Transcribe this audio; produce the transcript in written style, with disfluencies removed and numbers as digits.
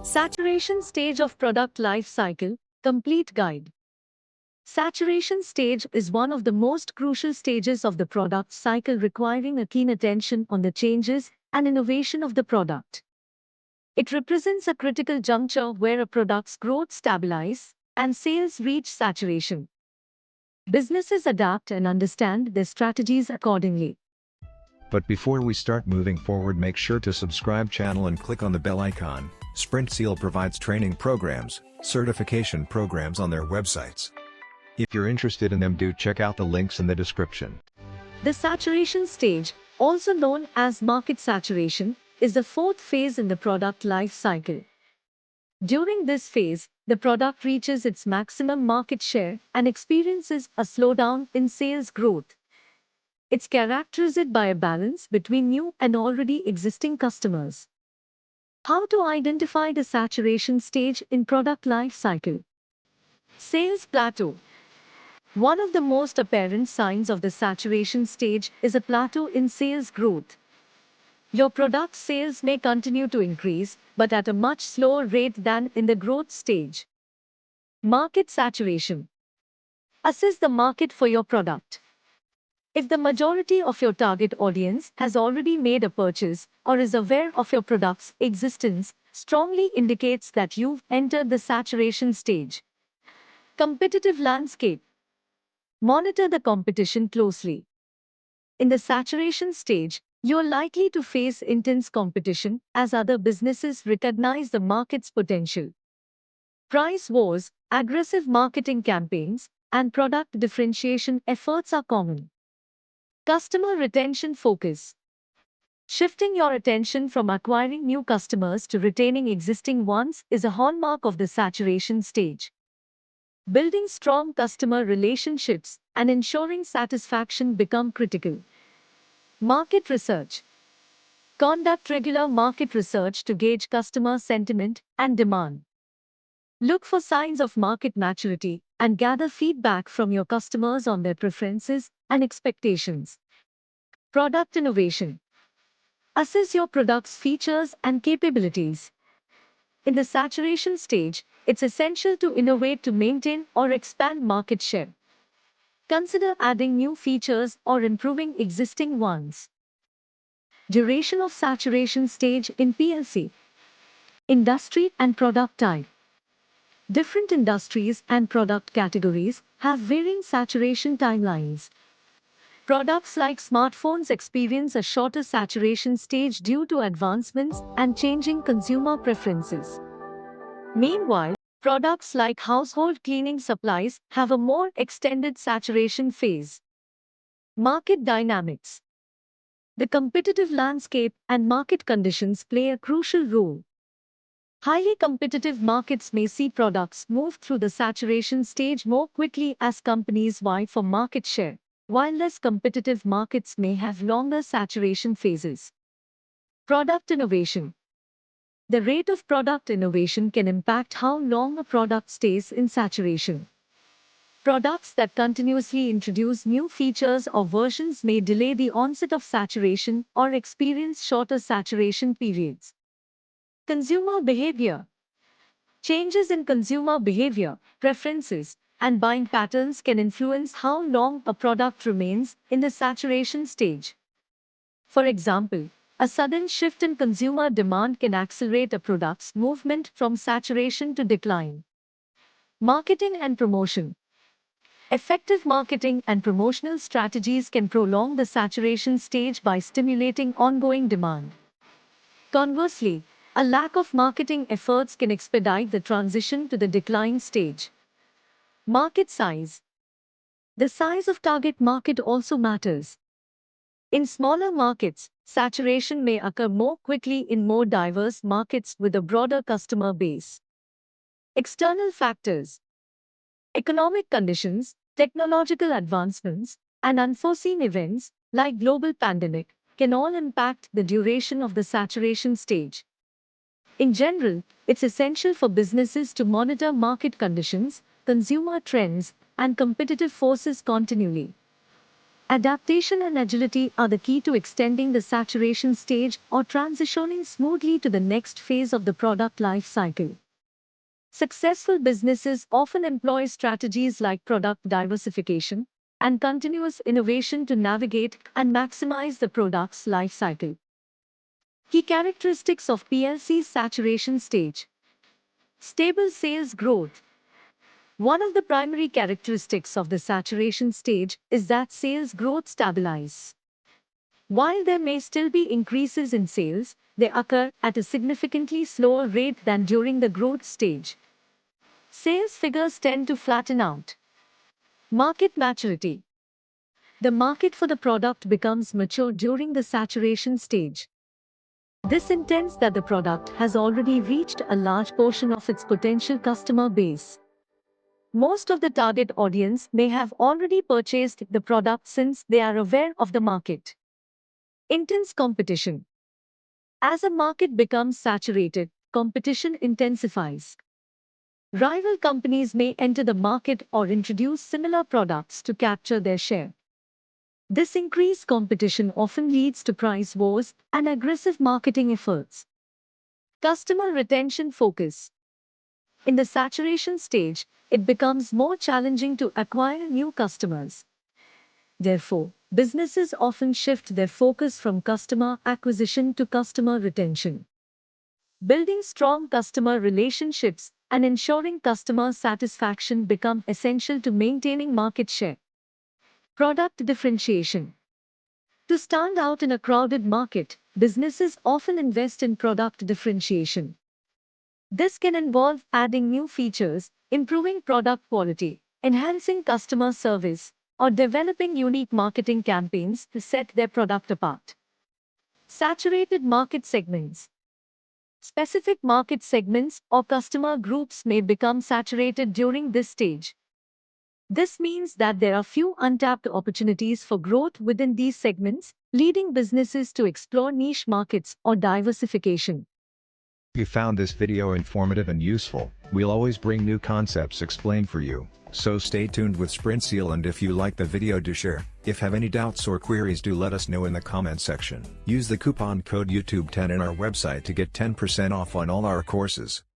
Saturation stage of product life cycle, complete guide. Saturation stage is one of the most crucial stages of the product cycle requiring a keen attention on the changes and innovation of the product. It represents a critical juncture where a product's growth stabilizes and sales reach saturation. Businesses adapt and understand their strategies accordingly. But before we start moving forward, make sure to subscribe channel and click on the bell icon. Sprintzeal provides training programs, certification programs on their websites. If you're interested in them, do check out the links in the description. The saturation stage, also known as market saturation, is the fourth phase in the product life cycle. During this phase, the product reaches its maximum market share and experiences a slowdown in sales growth. It's characterized by a balance between new and already existing customers. How to identify the saturation stage in product life cycle? Sales plateau. One of the most apparent signs of the saturation stage is a plateau in sales growth. Your product sales may continue to increase, but at a much slower rate than in the growth stage. Market saturation. Assess the market for your product. If the majority of your target audience has already made a purchase or is aware of your product's existence, strongly indicates that you've entered the saturation stage. Competitive landscape. Monitor the competition closely. In the saturation stage, you're likely to face intense competition as other businesses recognize the market's potential. Price wars, aggressive marketing campaigns, and product differentiation efforts are common. Customer retention focus. Shifting your attention from acquiring new customers to retaining existing ones is a hallmark of the saturation stage. Building strong customer relationships and ensuring satisfaction become critical. Market research. Conduct regular market research to gauge customer sentiment and demand. Look for signs of market maturity and gather feedback from your customers on their preferences and expectations. Product innovation. Assess your product's features and capabilities. In the saturation stage, it's essential to innovate to maintain or expand market share. Consider adding new features or improving existing ones. Duration of saturation stage in PLC. Industry and product type. Different industries and product categories have varying saturation timelines. Products like smartphones experience a shorter saturation stage due to advancements and changing consumer preferences. Meanwhile, products like household cleaning supplies have a more extended saturation phase. Market dynamics. The competitive landscape and market conditions play a crucial role. Highly competitive markets may see products move through the saturation stage more quickly as companies vie for market share, while less competitive markets may have longer saturation phases. Product innovation. The rate of product innovation can impact how long a product stays in saturation. Products that continuously introduce new features or versions may delay the onset of saturation or experience shorter saturation periods. Consumer behavior. Changes in consumer behavior, preferences, and buying patterns can influence how long a product remains in the saturation stage. For example, a sudden shift in consumer demand can accelerate a product's movement from saturation to decline. Marketing and promotion. Effective marketing and promotional strategies can prolong the saturation stage by stimulating ongoing demand. Conversely, a lack of marketing efforts can expedite the transition to the decline stage. Market size. The size of target market also matters. In smaller markets, saturation may occur more quickly in more diverse markets with a broader customer base. External factors. Economic conditions, technological advancements, and unforeseen events, like global pandemic, can all impact the duration of the saturation stage. In general, it's essential for businesses to monitor market conditions, consumer trends, and competitive forces continually. Adaptation and agility are the key to extending the saturation stage or transitioning smoothly to the next phase of the product life cycle. Successful businesses often employ strategies like product diversification and continuous innovation to navigate and maximize the product's life cycle. Key characteristics of PLC's saturation stage. Stable sales growth. One of the primary characteristics of the saturation stage is that sales growth stabilizes. While there may still be increases in sales, they occur at a significantly slower rate than during the growth stage. Sales figures tend to flatten out. Market maturity. The market for the product becomes mature during the saturation stage. This intends that the product has already reached a large portion of its potential customer base. Most of the target audience may have already purchased the product since they are aware of the market. Intense competition. As a market becomes saturated, competition intensifies. Rival companies may enter the market or introduce similar products to capture their share. This increased competition often leads to price wars and aggressive marketing efforts. Customer retention focus. In the saturation stage, it becomes more challenging to acquire new customers. Therefore, businesses often shift their focus from customer acquisition to customer retention. Building strong customer relationships and ensuring customer satisfaction become essential to maintaining market share. Product differentiation. To stand out in a crowded market, businesses often invest in product differentiation. This can involve adding new features, improving product quality, enhancing customer service, or developing unique marketing campaigns to set their product apart. Saturated market segments. Specific market segments or customer groups may become saturated during this stage. This means that there are few untapped opportunities for growth within these segments, leading businesses to explore niche markets or diversification. If you found this video informative and useful, we'll always bring new concepts explained for you, so stay tuned with Sprintzeal, and if you like the video, do share. If have any doubts or queries, do let us know in the comment section. Use the coupon code YouTube10 in our website to get 10% off on all our courses.